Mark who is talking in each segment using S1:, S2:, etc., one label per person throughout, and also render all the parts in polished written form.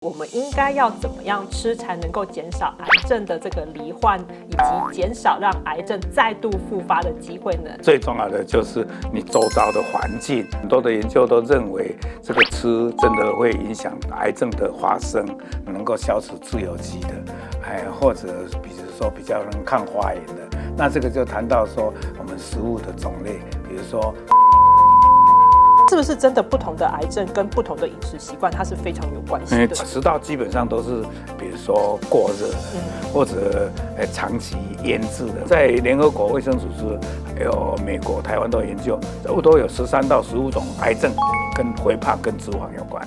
S1: 我们应该要怎么样吃才能够减少癌症的这个罹患，以及减少让癌症再度复发的机会呢？
S2: 最重要的就是你周遭的环境，很多的研究都认为这个吃真的会影响癌症的发生，能够消除自由基的，或者比如说比较能抗发炎的。那这个就谈到说我们食物的种类，比如说。
S1: 是不是真的不同的癌症跟不同的饮食习惯，它是非常有关系的？
S2: 食道基本上都是，比如说过热，或者长期腌制的。在联合国卫生组织、还有美国、台湾都有研究，都有13到15种癌症跟肥胖跟脂肪有关。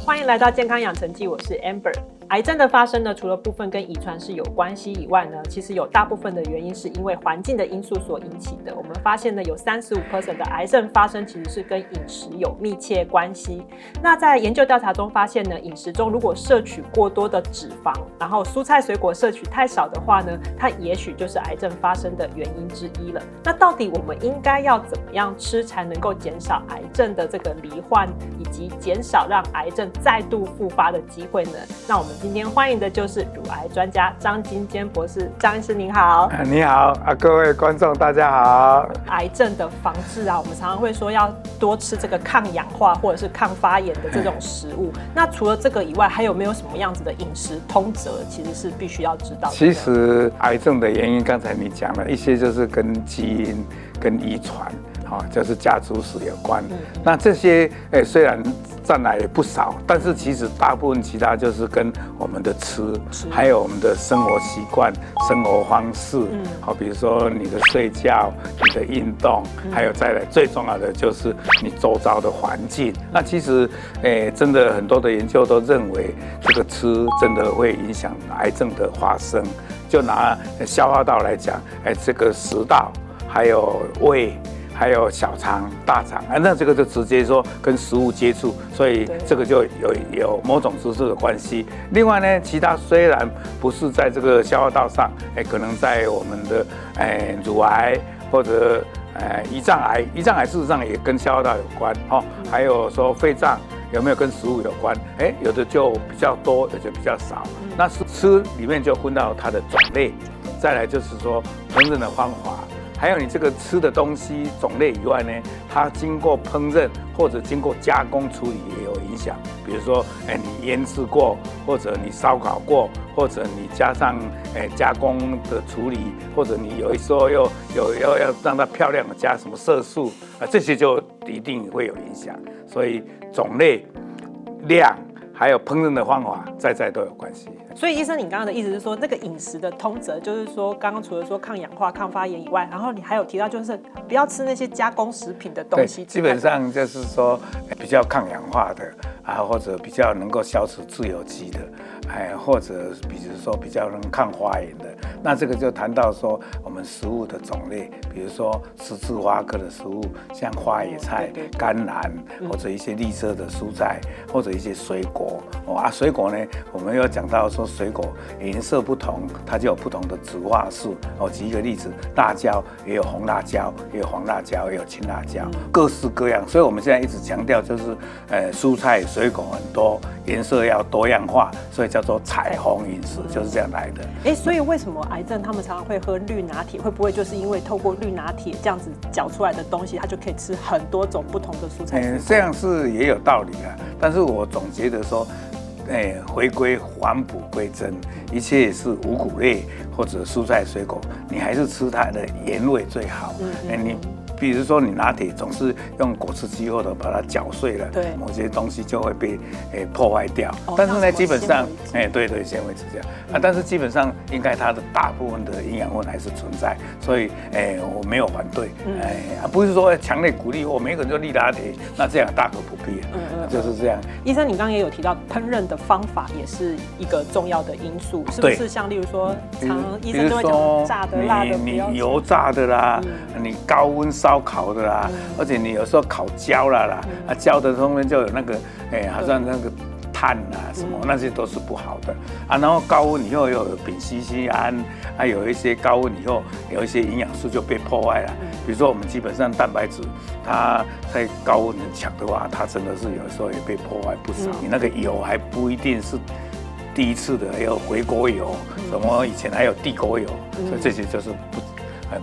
S1: 欢迎来到健康养成记，我是 Amber。癌症的发生呢，除了部分跟遗传是有关系以外呢，其实有大部分的原因是因为环境的因素所引起的。我们发现呢，有35% 的癌症发生其实是跟饮食有密切关系。那在研究调查中发现呢，饮食中如果摄取过多的脂肪，然后蔬菜水果摄取太少的话呢，它也许就是癌症发生的原因之一了。那到底我们应该要怎么样吃才能够减少癌症的这个罹患，以及减少让癌症再度复发的机会呢？那我们今天欢迎的就是乳癌专家张金坚博士。张医师您好。
S2: 你好各位观众大家好。
S1: 癌症的防治啊，我们常常会说要多吃这个抗氧化或者是抗发炎的这种食物。那除了这个以外，还有没有什么样子的饮食通则其实是必须要知道的？
S2: 其实癌症的原因，刚才你讲了一些，就是跟基因、跟遗传，就是家族史有关。那这些虽然占来也不少，但是其实大部分其他就是跟我们的吃，还有我们的生活习惯、生活方式，比如说你的睡觉、你的运动，还有再来最重要的就是你周遭的环境。那其实真的很多的研究都认为，这个吃真的会影响癌症的发生。就拿消化道来讲，这个食道，还有胃。还有小肠、大肠，那这个就直接说跟食物接触，所以这个就有某种直接的关系。另外呢，其他虽然不是在这个消化道上，可能在我们的乳癌或者胰脏癌，胰脏癌事实上也跟消化道有关还有说肺脏有没有跟食物有关？有的就比较多，有的比较少。那吃里面就分到它的种类，再来就是说烹饪的方法。还有你这个吃的东西种类以外呢，它经过烹饪或者经过加工处理也有影响。比如说，你腌制过，或者你烧烤过，或者你加上加工的处理，或者你有一时候要让它漂亮的加什么色素这些就一定会有影响。所以种类、量还有烹饪的方法，在都有关系。
S1: 所以医生，你刚刚的意思是说，那个饮食的通则，就是说，刚刚除了说抗氧化、抗发炎以外，然后你还有提到，就是不要吃那些加工食品的东西。
S2: 基本上就是说，比较抗氧化的或者比较能够消除自由基的，或者比如说比较能抗发炎的。那这个就谈到说，我们食物的种类，比如说十字花科的食物，像花椰菜、甘蓝，或者一些绿色的蔬菜，或者一些水果。水果呢，我们又讲到说，水果颜色不同，它就有不同的植化素。举一个例子，辣椒也有红辣椒，也有黄辣椒，也有青辣椒，各式各样。所以我们现在一直强调，就是蔬菜水果很多，颜色要多样化，所以叫做彩虹饮食，就是这样来的。
S1: 所以为什么癌症他们常常会喝绿拿铁？会不会就是因为透过绿拿铁这样子搅出来的东西，它就可以吃很多种不同的蔬菜？
S2: 这样是也有道理但是我总觉得说。回归返璞归真，一切也是五谷类或者蔬菜水果，你还是吃它的原味最好。你比如说你拿铁总是用果汁机或者把它搅碎了，某些东西就会被破坏掉。但是呢，基本上对纤维质这样但是基本上应该它的大部分的营养分还是存在，所以我没有反对。不是说强烈鼓励我每个人就立拿铁，那这样大可不必。就是这样。
S1: 医生，你刚刚也有提到烹饪的方法也是一个重要的因素，是不是？像例如说，医生都会讲炸的、辣的，
S2: 你油炸的啦，你高温烧烤的啦，而且你有时候烤焦了啦，焦的上面就有那个好像那个碳什么那些都是不好的然后高温以后又有丙烯酰胺，有一些高温以后有一些营养素就被破坏了。比如说我们基本上蛋白质，它在高温很强的话，它真的是有时候也被破坏不少。你那个油还不一定是第一次的，还有回锅油，什么以前还有地沟油，所以这些就是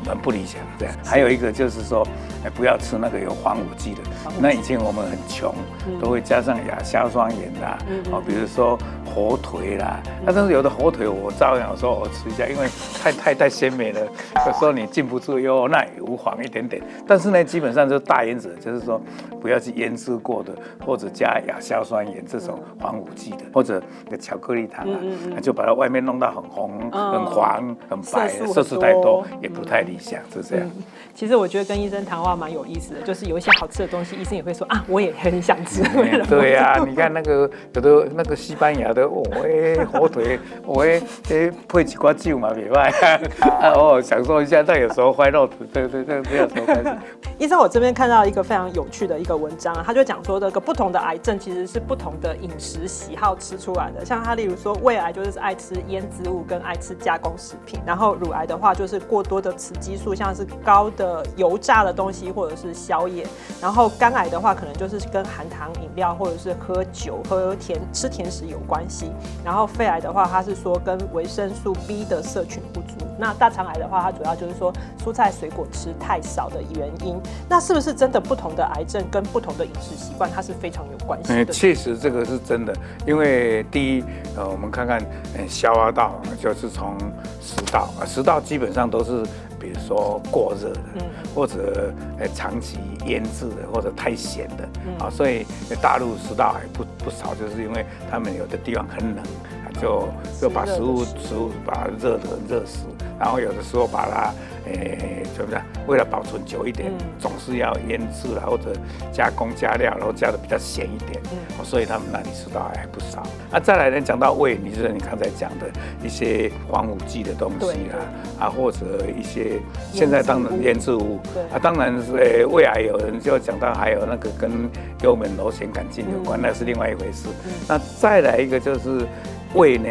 S2: 很不理想这样。还有一个就是说，不要吃那个有防腐剂的。那以前我们很穷，都会加上亚硝酸盐啦，比如说火腿啦。但是有的火腿我照样说我吃一下，因为太鲜美了，有时候你禁不住哟，那也无妨一点点。但是呢，基本上就是大原则，就是说不要去腌制过的，或者加亚硝酸盐这种防腐剂的，或者巧克力糖啊，就把它外面弄到很红、很黄、很白，色素太多也不太理想，就这样。
S1: 其实我觉得跟医生谈话蛮有意思的，就是有一些好吃的东西，医生也会说啊，我也很想吃。
S2: 对呀，你看那个有的那个西班牙的火腿，配几块酒嘛，别坏。享受一下，但有时候坏肉，对，不要说关系。
S1: 医生，我这边看到一个非常有趣的一个文章啊，他就讲说，这个不同的癌症其实是不同的饮食喜好吃出来的。像他例如说，胃癌就是爱吃腌制物跟爱吃加工食品，然后乳癌的话就是过多的雌激素，像是高的油炸的东西或者是宵夜。然后肝癌的话，可能就是跟含糖饮料或者是喝酒、吃甜食有关系。然后肺癌的话，它是说跟维生素 B 的摄取不足。那大肠癌的话，它主要就是说蔬菜水果吃太少的原因。那是不是真的不同的癌症跟不同的饮食习惯，它是非常有关系的？
S2: 确实这个是真的，因为第一，我们看看消化道就是从食道基本上都是比如说过热的，或者长期腌制的，或者太咸的，所以大陆食道癌不少，就是因为他们有的地方很冷，就把食物把它热死，然后有的时候把它怎么讲？为了保存久一点，总是要腌制啦，或者加工加料，然后加的比较咸一点，所以他们那里食道癌不少。再来呢，讲到胃，就是你刚才讲的一些防腐剂的东西啦，或者一些现在当然腌制物，当然是胃癌有人就讲到还有那个跟幽门螺旋杆菌有关，那是另外一回事。那再来一个就是胃呢。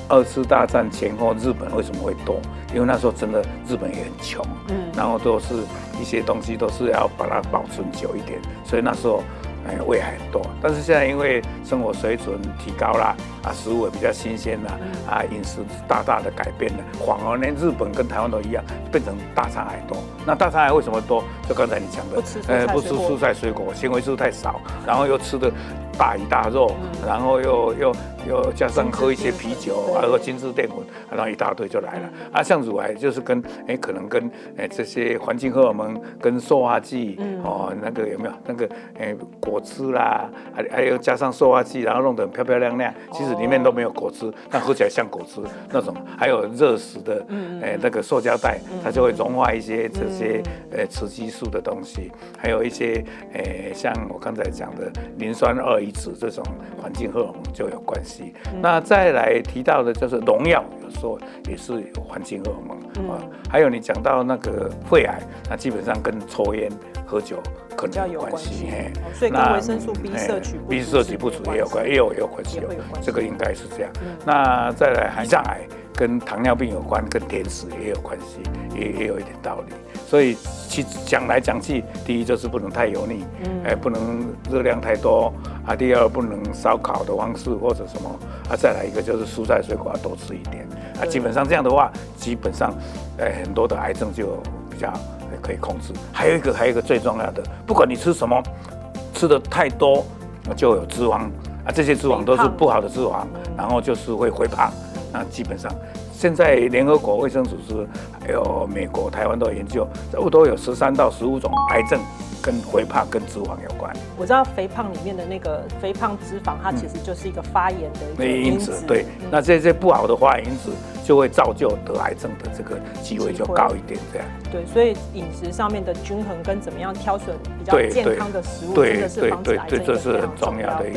S2: 二次大战前后，日本为什么会多？因为那时候真的日本也很穷，然后都是一些东西都是要把它保存久一点，所以那时候胃癌很多。但是现在因为生活水准提高啦，食物也比较新鲜啦，饮食大的改变了，反而呢日本跟台湾都一样，变成大肠癌多。那大肠癌为什么多？就刚才你讲的，不吃蔬菜水果，纤维素太少，然后又吃的大鱼大肉，然后又加上喝一些啤酒，喝精致淀粉，然后一大堆就来了。像乳癌就是跟可能跟这些环境荷尔蒙跟塑化剂那个有没有那个果汁啦，还有加上塑化剂，然后弄得很漂漂亮亮，其实里面都没有果汁，但喝起来像果汁那种。还有热食的那个塑胶袋，它就会融化一些这些雌激素的东西，还有一些像我刚才讲的磷酸二乙酯这种环境荷尔蒙就有关系。那再来提到的就是农药，有时候也是有环境荷尔蒙还有你讲到那个肺癌，那基本上跟抽烟、喝酒可能有关系。
S1: 所以跟维生素 B 摄取不足
S2: 也有关系，这个应该是这样。那再来胰脏癌跟糖尿病有关，跟甜食也有关系，也有一点道理。所以其讲来讲去，第一就是不能太油腻，不能热量太多第二不能烧烤的方式或者什么再来一个就是蔬菜水果要多吃一点基本上这样的话，基本上很多的癌症就比较可以控制。还有一个最重要的，不管你吃什么，吃的太多就有脂肪这些脂肪都是不好的脂肪，然后就是会肥胖。那基本上现在联合国卫生组织还有美国、台湾都有研究，差不多有13到15种癌症跟肥胖跟脂肪有关。
S1: 我知道肥胖里面的那个肥胖脂肪，它其实就是一个发炎的一个因子。
S2: 对，那这些不好的发炎因子就会造就得癌症的这个机会就高一点，这样。
S1: 对，所以饮食上面的均衡跟怎么样挑选比较健康的食物，真的是防止癌症
S2: 这是很重要的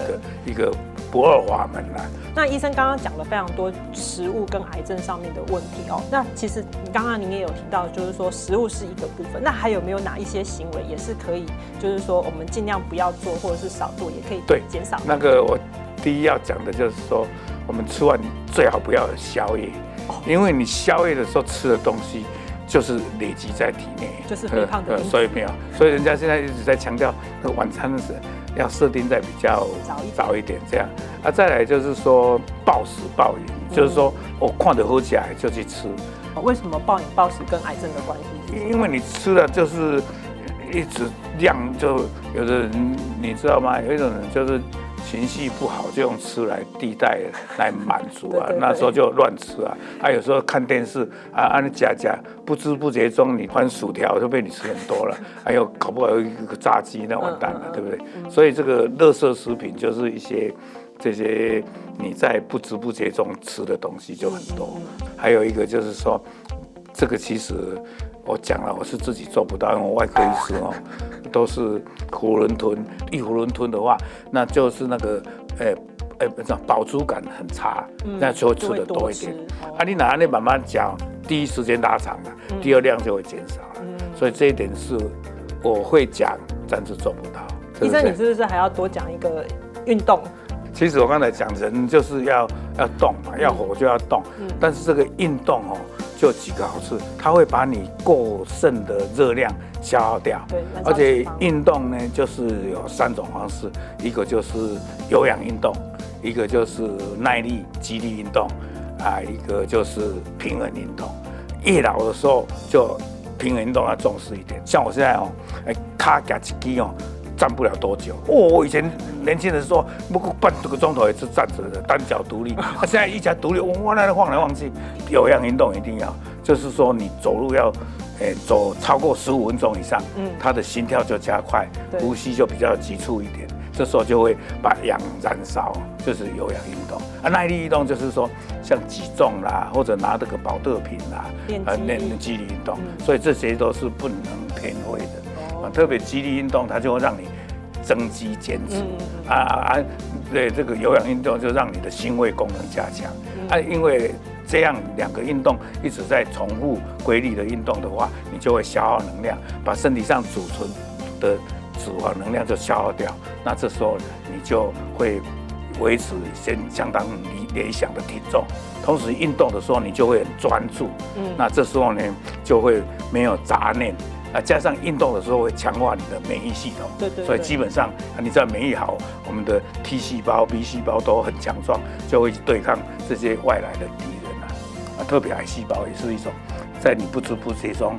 S2: 一个不二法门啦。
S1: 那医生刚刚讲了非常多食物跟癌症上面的问题那其实您也有提到，就是说食物是一个部分，那还有没有哪一些行为也是可以，就是说我们尽量不要做或者是少做，也可以减少？
S2: 那个我第一要讲的就是说，我们吃完最好不要有宵夜，因为你宵夜的时候吃的东西就是累积在体内，
S1: 就是肥胖的因素。
S2: 所以没有，所以人家现在一直在强调，那个晚餐是要设定在比较早一点这样。再来就是说暴食暴饮，就是说我看得好起来就去吃。
S1: 为什么暴饮暴食跟癌症的关系？
S2: 因为你吃了就是一直量，就有的人你知道吗？有一种人就是情绪不好，就用吃来替代来满足啊。那时候就乱吃啊。有时候看电视啊，你夹，不知不觉中你换薯条就被你吃很多了。还有搞不好有一个炸鸡，那完蛋了，对不对？所以这个垃圾食品就是一些这些你在不知不觉中吃的东西就很多。还有一个就是说，这个其实我讲了，我是自己做不到，因为我外科医师都是囫囵吞，一囫囵吞的话，那就是那个饱足感很差，那就会吃的多一点。你哪你慢慢嚼，第一时间拉长了，第二量就会减少了。所以这一点是我会讲，但是做不到。
S1: 医生，你是不是还要多讲一个运动？
S2: 其实我刚才讲，人就是要动嘛，要活就要动。但是这个运动就有几个好处，它会把你过剩的热量消耗掉。
S1: 对，
S2: 而且运动呢，就是有3种方式，一个就是有氧运动，一个就是耐力肌力运动，一个就是平衡运动。越老的时候，就平衡运动要重视一点。像我现在卡夹一支站不了多久我以前年轻的时候，不过半个钟头也是站着的，单脚独立。现在一脚独立，我那晃来晃去。有氧运动一定要，就是说你走路要，走超过15分钟以上，它的心跳就加快，呼吸就比较急促一点。这时候就会把氧燃烧，就是有氧运动。耐力运动就是说像举重啦，或者拿这个保特瓶啦，练肌力运动。所以这些都是不能偏废的。特别肌力运动，它就会让你增肌减脂对，这个有氧运动就让你的心肺功能加强。因为这样2个运动一直在重复规律的运动的话，你就会消耗能量，把身体上储存的脂肪能量就消耗掉。那这时候你就会维持相当理想的体重，同时运动的时候你就会很专注。那这时候呢就会没有杂念。加上运动的时候会强化你的免疫系统，对，所以基本上你只要免疫好，我们的 T 细胞、B 细胞都很强壮，就会去对抗这些外来的敌人特别癌细胞也是一种，在你不知不觉中，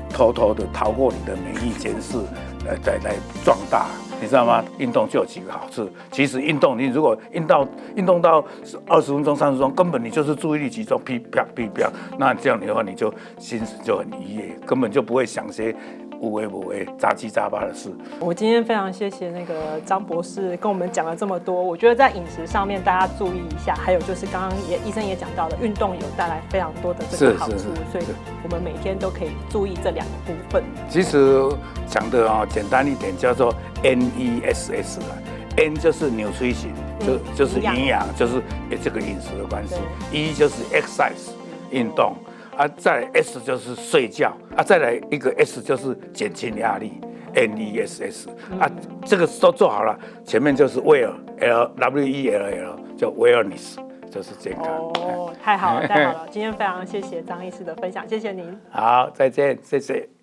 S2: 偷偷的逃过你的免疫监视，来壮大。你知道吗？运动就有几个好处。其实运动，你如果运动到20分钟、30分钟，根本你就是注意力集中，噼啪噼啪，那这样的话，你就心思就很愉悦，根本就不会想些无为不为、杂七杂八的事。
S1: 我今天非常谢谢那个张博士跟我们讲了这么多。我觉得在饮食上面大家注意一下，还有就是刚刚医生也讲到了，运动有带来非常多的这个好处，所以我们每天都可以注意这2个部分。
S2: 其实讲的简单一点，叫做 NESS 啦。N 就是 nutrition，就是营养，就是这个饮食的关系。E 就是 exercise 运动。再来 S 就是睡觉再来一个 S 就是减轻压力 NESS 这个都做好了，前面就是 WELL 叫 wellness， 就是健康。
S1: 太好了，太好了！今天非常谢谢张医师的分享，谢谢您。
S2: 好，再见，谢谢。